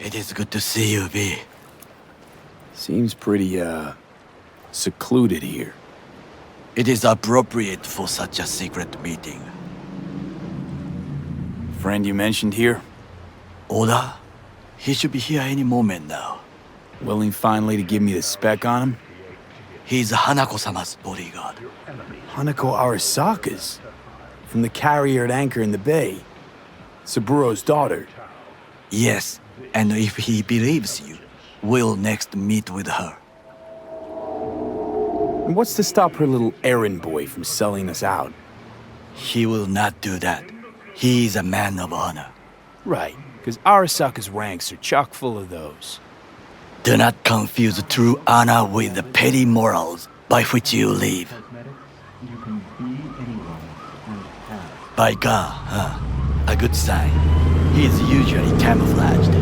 It is good to see you, V. Seems pretty, secluded here. It is appropriate for such a secret meeting. Friend you mentioned here? Oda? He should be here any moment now. Willing finally to give me the spec on him? He's Hanako-sama's bodyguard. Hanako Arasaka's? From the carrier at anchor in the bay. Saburo's daughter. Yes, and if he believes you, we'll next meet with her. And what's to stop her little errand boy from selling us out? He will not do that. He is a man of honor. Right, because Arasaka's ranks are chock full of those. Do not confuse true honor with the petty morals by which you live. By God, huh? A good sign. He is usually camouflaged.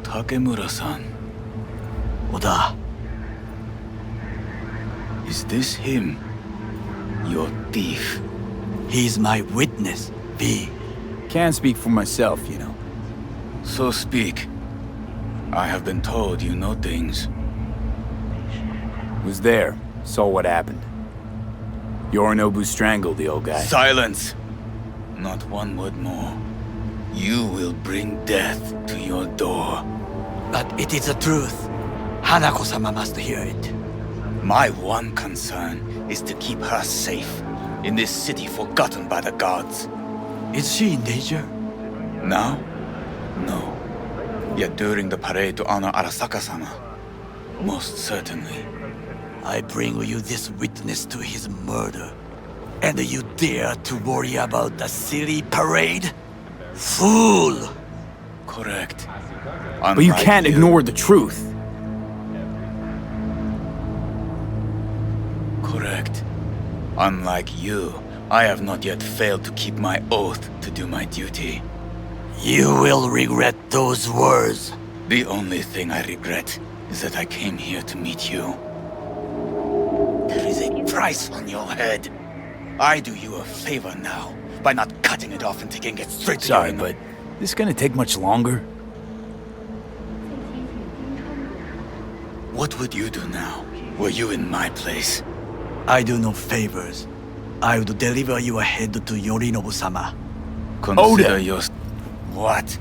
Takemura-san. Oda, Is this him? Your thief. he's my witness, V. Can't speak for myself, you know. So speak. I have been told you know things. Was there, saw what happened. Yorinobu strangled the old guy. Silence! Not one word more. You will bring death to your door. But it is the truth. Hanako-sama must hear it. My one concern is to keep her safe in this city forgotten by the gods. Is she in danger? Now? No. Yet during the parade to honor Arasaka-sama, most certainly. I bring you this witness to his murder. And you dare to worry about the silly parade? Fool! Correct. But you can't ignore the truth. Correct. Unlike you, I have not yet failed to keep my oath to do my duty. You will regret those words. The only thing I regret is that I came here to meet you. There is a price on your head. I do you a favor now by not cutting it off and taking it straight to Sorry, your... but this gonna take much longer? What would you do now, were you in my place? I do no favors. I would deliver you ahead to Yorinobu-sama. Consider your... What?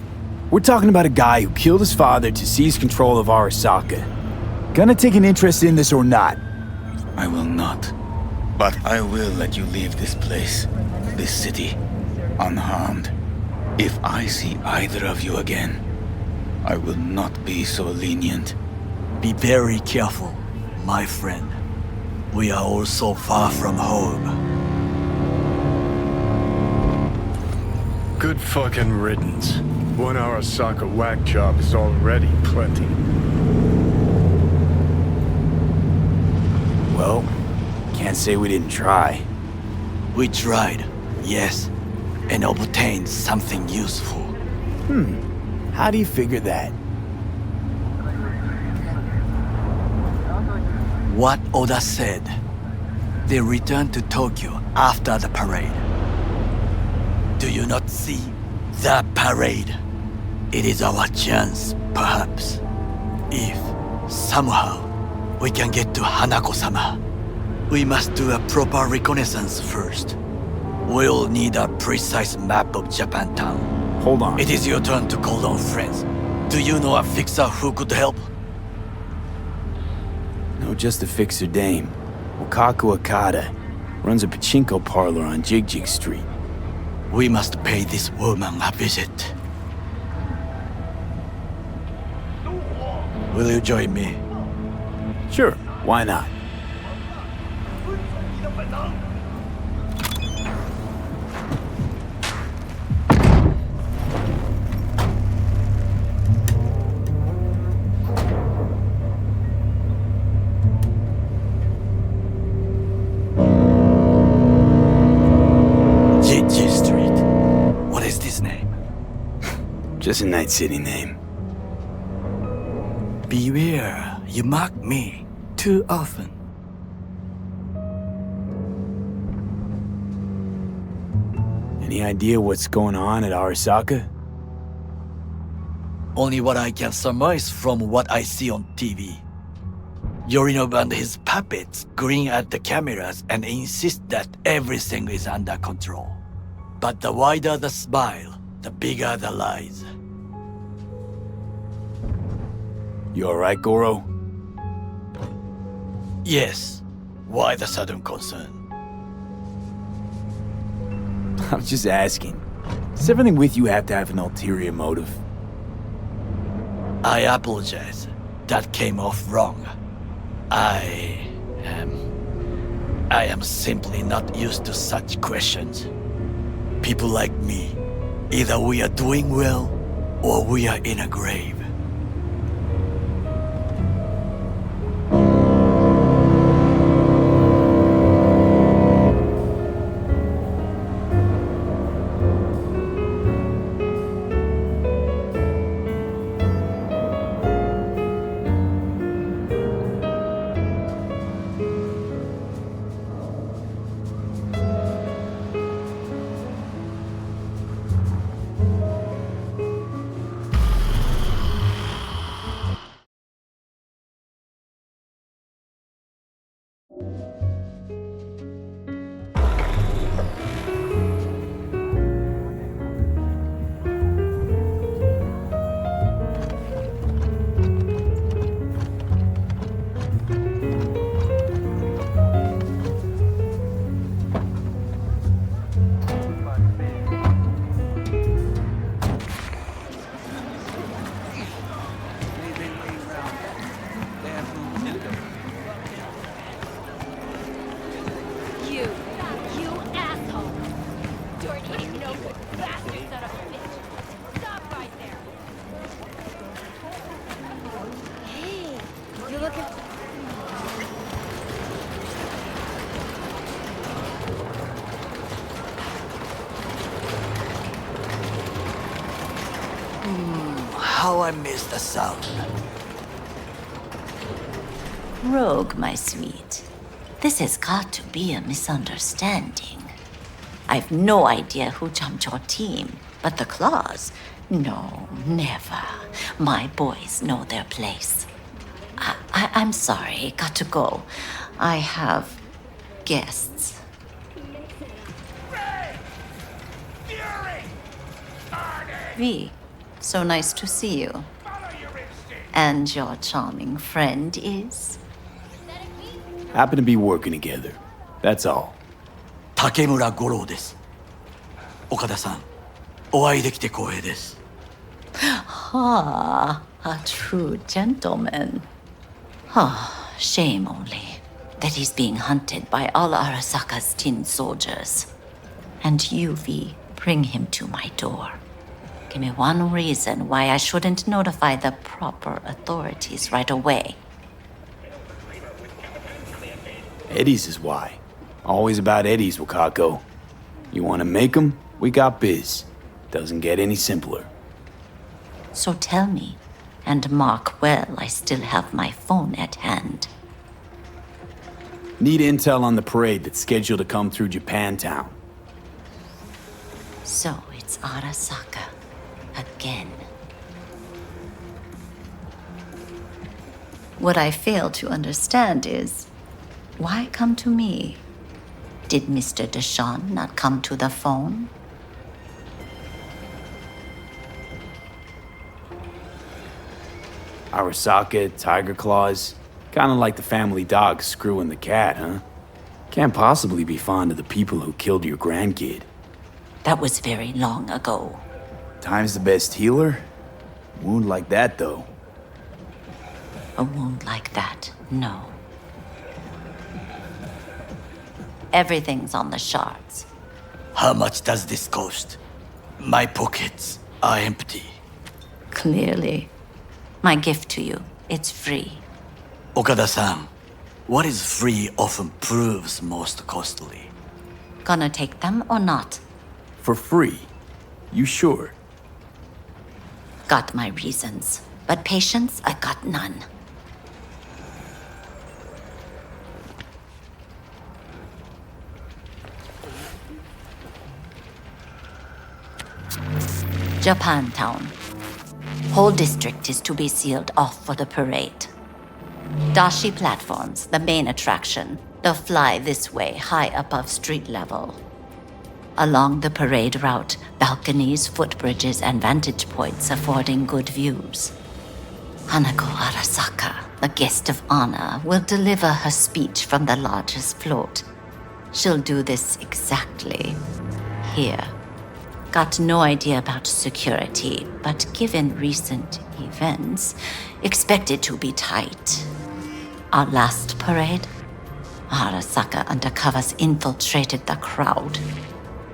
We're talking about a guy who killed his father to seize control of Arasaka. Gonna take an interest in this or not? I will not. But I will let you leave this place, this city, unharmed. If I see either of you again, I will not be so lenient. Be very careful, my friend. We are all so far from home. Good fucking riddance. One Arasaka whack job is already plenty. Well, can't say we didn't try. We tried, yes, and obtained something useful. How do you figure that? What Oda said. They returned to Tokyo after the parade. Do you not see the parade? It is our chance, perhaps. If, somehow, we can get to Hanako-sama, we must do a proper reconnaissance first. We'll need a precise map of Japantown. Hold on. It is your turn to call on friends. Do you know a fixer who could help? No, just a fixer dame. Wakaku Akata. Runs a pachinko parlor on Jig Street. We must pay this woman a visit. Will you join me? Sure, why not? Just a nice city name. Beware, you mock me too often. Any idea what's going on at Arasaka? Only what I can surmise from what I see on TV. Yorinobu and his puppets grin at the cameras and insist that everything is under control. But the wider the smile, the bigger the lies. You alright, Goro? Yes. Why the sudden concern? I was just asking. Does everything with you have to have an ulterior motive? I apologize. That came off wrong. I am simply not used to such questions. People like me, either we are doing well or we are in a grave. You asshole! You're an idiot, no good bastard son of a bitch! Stop right there! Hey, you looking... How I miss the sound. Rogue, my sweet. This has got to be a misunderstanding. I've no idea who jumped your team, but the claws? No, never. My boys know their place. I'm sorry, got to go. I have guests. V, so nice to see you. And your charming friend is? Happen to be working together. That's all. 竹村五郎です。岡田さん、お会いできて光栄です。Ah, a true gentleman. Ah, shame only that he's being hunted by all Arasaka's tin soldiers. And you, V, bring him to my door. Give me one reason why I shouldn't notify the proper authorities right away. Eddie's is why. Always about Eddie's, Wakako. You want to make 'em? We got biz. Doesn't get any simpler. So tell me, and mark well I still have my phone at hand. Need intel on the parade that's scheduled to come through Japantown. So it's Arasaka again. What I fail to understand is, why come to me? Did Mr. Deshawn not come to the phone? Arasaka, Tiger Claws. Kinda like the family dog screwing the cat, huh? Can't possibly be fond of the people who killed your grandkid. That was very long ago. Time's the best healer? Wound like that, though. A wound like that, no. Everything's on the shards. How much does this cost? My pockets are empty. Clearly. My gift to you, it's free. Okada-san, what is free often proves most costly. Gonna take them or not? For free? You sure? got my reasons, but patience, I got none. Japantown. Whole district is to be sealed off for the parade. Dashi platforms, the main attraction. They'll fly this way, high above street level. Along the parade route, balconies, footbridges, and vantage points affording good views. Hanako Arasaka, the guest of honor, will deliver her speech from the largest float. She'll do this exactly here. Got no idea about security, but given recent events, expect it to be tight. Our last parade, Arasaka undercovers infiltrated the crowd.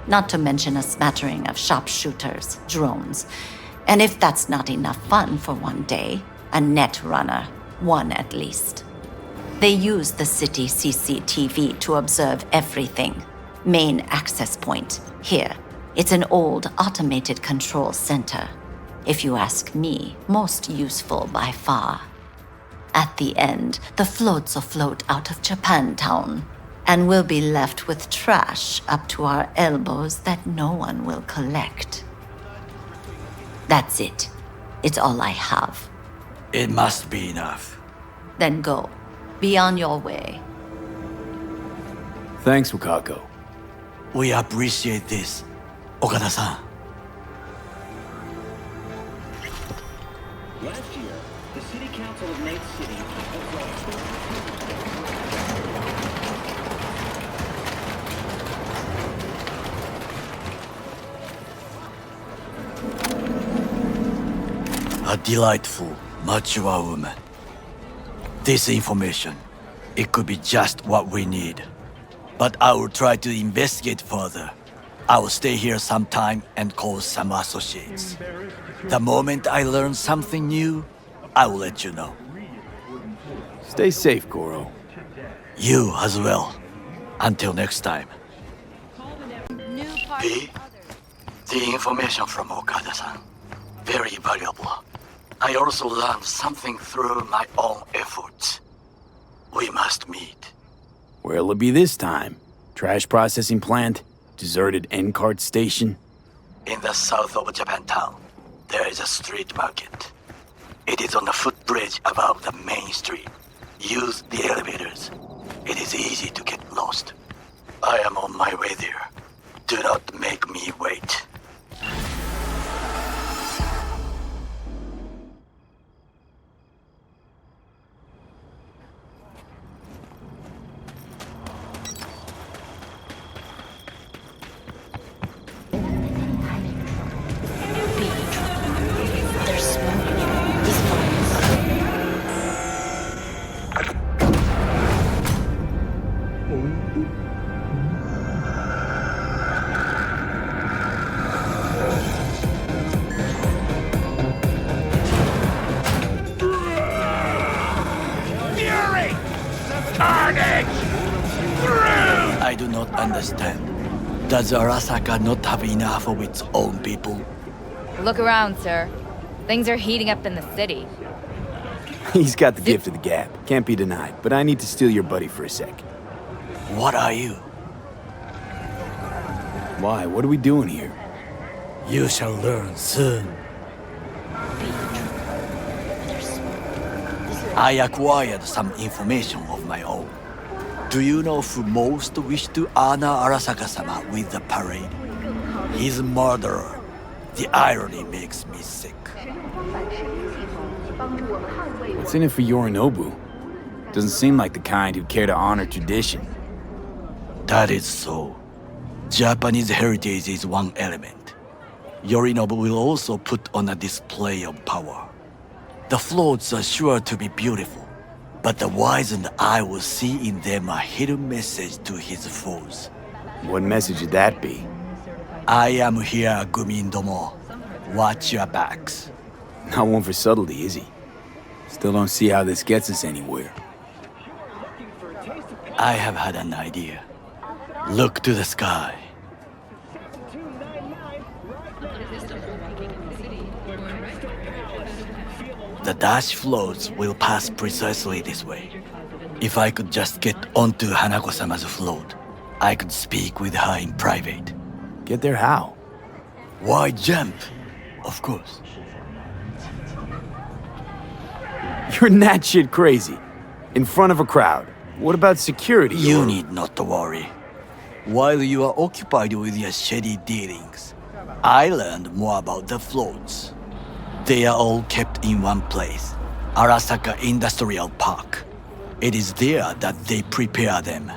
Not to mention a smattering of sharpshooters, drones, and if that's not enough fun for one day, a net runner, one at least. They use the city CCTV to observe everything. Main access point, here. It's an old automated control center. If you ask me, most useful by far. At the end, the floats will float out of Japantown, and we'll be left with trash up to our elbows that no one will collect. That's it. It's all I have. It must be enough. Then go. Be on your way. Thanks, Wakako. We appreciate this, Okada-san. Last year, the City Council of Night City A delightful, mature woman. This information, it could be just what we need. But I will try to investigate further. I will stay here some time and call some associates. The moment I learn something new, I will let you know. Stay safe, Goro. You as well. Until next time. New part B? The information from Okada-san. Very valuable. I also learned something through my own efforts. We must meet. Where'll it be this time? Trash processing plant? Deserted end-cart station? In the south of Japantown, there is a street market. It is on the footbridge above the main street. Use the elevators. It is easy to get lost. I am on my way there. Do not make me wait. There's smoke. This fires. I do not understand. Does Arasaka not have enough of its own people? Look around, sir. Things are heating up in the city. He's got the gift of the gab. Can't be denied. But I need to steal your buddy for a sec. What are you? Why? What are we doing here? You shall learn soon. I acquired some information of my own. Do you know who most wish to honor Arasaka-sama with the parade? His murderer. The irony makes me sick. What's in it for Yorinobu? Doesn't seem like the kind who'd care to honor tradition. That is so. Japanese heritage is one element. Yorinobu will also put on a display of power. The floats are sure to be beautiful, but the wizened eye will see in them a hidden message to his foes. What message would that be? I am here, Gumindomo. Watch your backs. Not one for subtlety, is he? Still don't see how this gets us anywhere. I have had an idea. Look to the sky. The dash floats will pass precisely this way. If I could just get onto Hanako-sama's float, I could speak with her in private. Get there how? Why jump? Of course. You're that shit crazy. In front of a crowd. What about security? You need not to worry. While you are occupied with your shady dealings, I learned more about the floats. They are all kept in one place, Arasaka Industrial Park. It is there that they prepare them.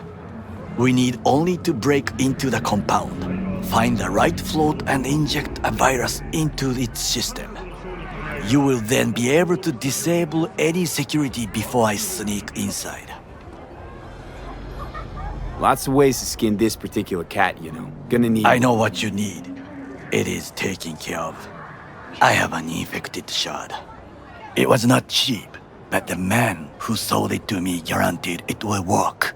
We need only to break into the compound, find the right float and inject a virus into its system. You will then be able to disable any security before I sneak inside. Lots of ways to skin this particular cat, you know. Gonna need... I know what you need. It is taken care of. I have an infected shard. It was not cheap, but the man who sold it to me guaranteed it will work.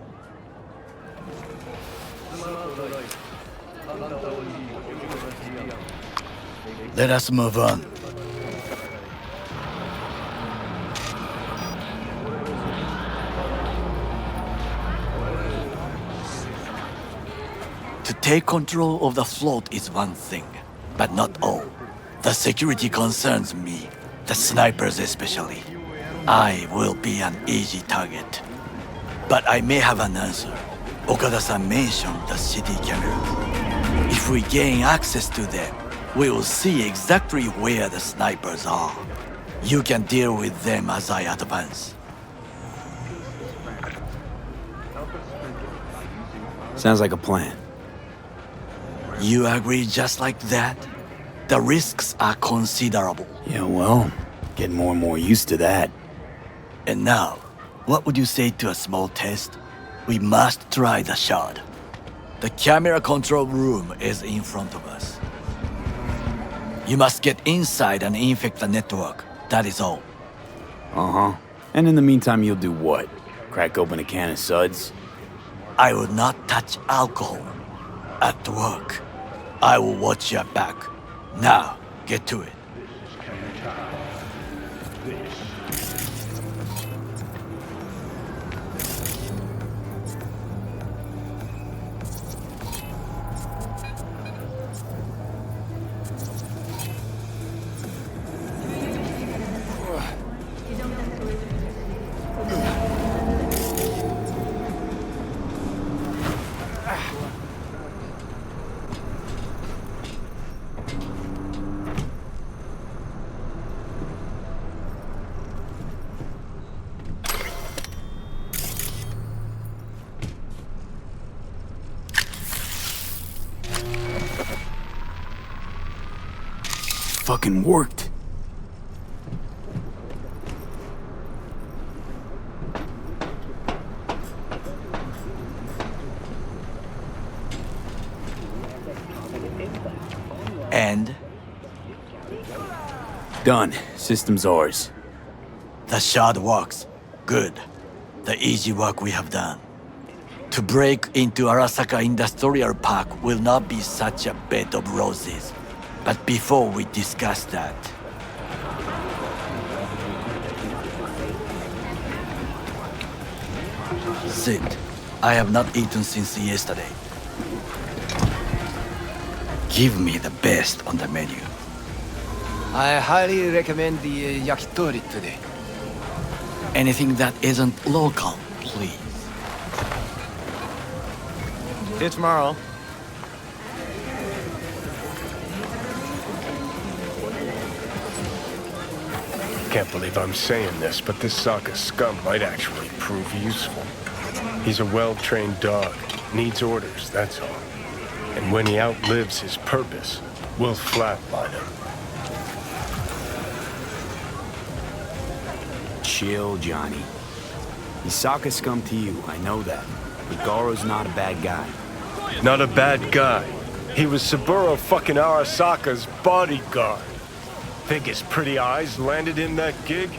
Let us move on. To take control of the float is one thing, but not all. The security concerns me, the snipers especially. I will be an easy target. But I may have an answer. Okada-san mentioned the city cameras. If we gain access to them, we will see exactly where the snipers are. You can deal with them as I advance. Sounds like a plan. You agree just like that? The risks are considerable. Yeah, well, getting more and more used to that. And now, what would you say to a small test? We must try the shard. The camera control room is in front of us. You must get inside and infect the network. That is all. Uh-huh. And in the meantime, you'll do what? Crack open a can of suds? I will not touch alcohol. At work, I will watch your back. Now, get to it. Fucking worked. And Done. System's ours. the shard works. Good. The easy work we have done. To break into Arasaka Industrial Park will not be such a bed of roses. But before we discuss that, sit. I have not eaten since yesterday. Give me the best on the menu. I highly recommend the yakitori today. Anything that isn't local, please. See you tomorrow. Can't believe I'm saying this, but this Sokka scum might actually prove useful. He's a well-trained dog. Needs orders, that's all. And when he outlives his purpose, we'll flatline him. Chill, Johnny. He's Sokka scum to you, I know that. But Goro's not a bad guy. Not a bad guy. He was Saburo fucking Arasaka's bodyguard. Think his pretty eyes landed in that gig?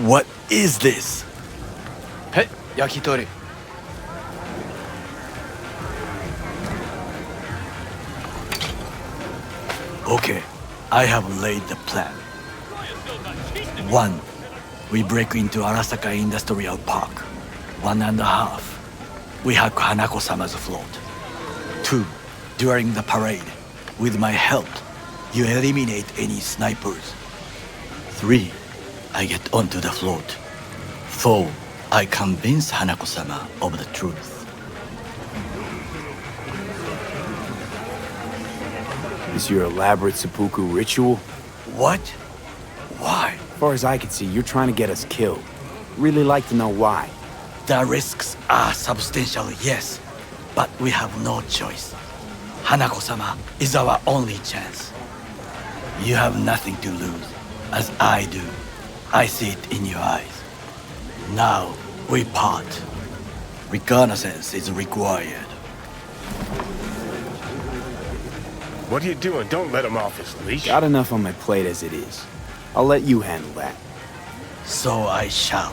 What is this? Hey, yakitori. Okay, I have laid the plan. 1. We break into Arasaka Industrial Park. 1.5. We hack Hanako-sama's float. 2. During the parade, with my help, you eliminate any snipers. 3. I get onto the float. 4. I convince Hanako-sama of the truth. Is your elaborate seppuku ritual? What? Why? As far as I can see, you're trying to get us killed. Really like to know why. The risks are substantial, yes, but we have no choice. Hanako-sama is our only chance. You have nothing to lose, as I do. I see it in your eyes. Now, we part. Reconnaissance is required. What are you doing? Don't let him off his leash. Got enough on my plate as it is. I'll let you handle that. So I shall.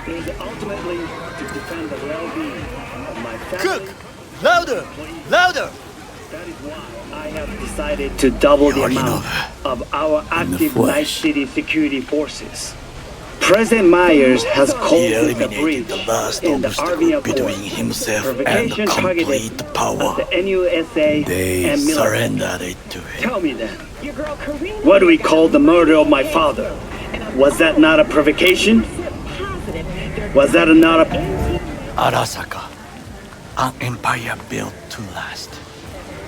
It is ultimately to defend the well-being of my family. Cook! Louder! Louder! That is why I have decided to double the amount of our active Night City security forces. President Myers has called He this a eliminated breach the last in the Army obstacle of between War. himself and Provocation targeted complete power. at the NUSA They and military. Surrendered it to him. Tell me then, what do we call the murder of my father? Was that not a provocation? Was that not a... Arasaka, an empire built to last.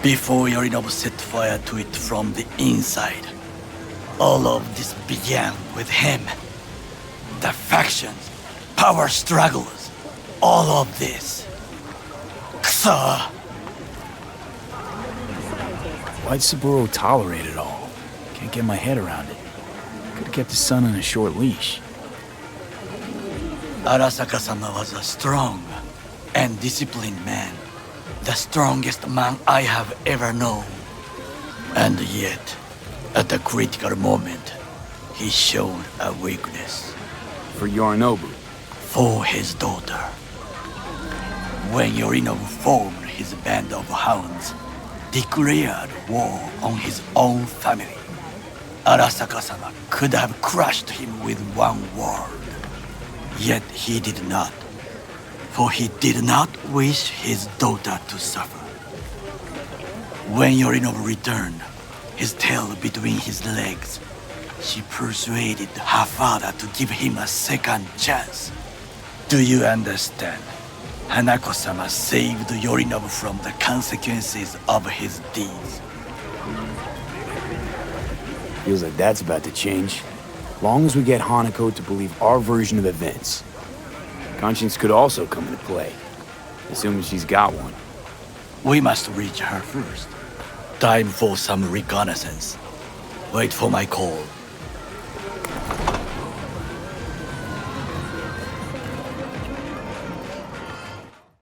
Before Yorinobu set fire to it from the inside. All of this began with him. The factions, power struggles, all of this. Kusa! Why'd Saburo tolerate it all? Can't get my head around it. Could've kept his son on a short leash. Arasaka-sama was a strong and disciplined man. The strongest man I have ever known. And yet, at a critical moment, he showed a weakness. For Yorinobu. For his daughter. When Yorinobu formed his band of hounds, declared war on his own family, Arasaka-sama could have crushed him with one word. Yet he did not. For he did not wish his daughter to suffer. When Yorinobu returned, his tail between his legs, she persuaded her father to give him a second chance. Do you understand? Hanako-sama saved Yorinobu from the consequences of his deeds. Feels like that's about to change. Long as we get Hanako to believe our version of events. Conscience could also come into play, assuming she's got one. We must reach her first. Time for some reconnaissance. Wait for my call.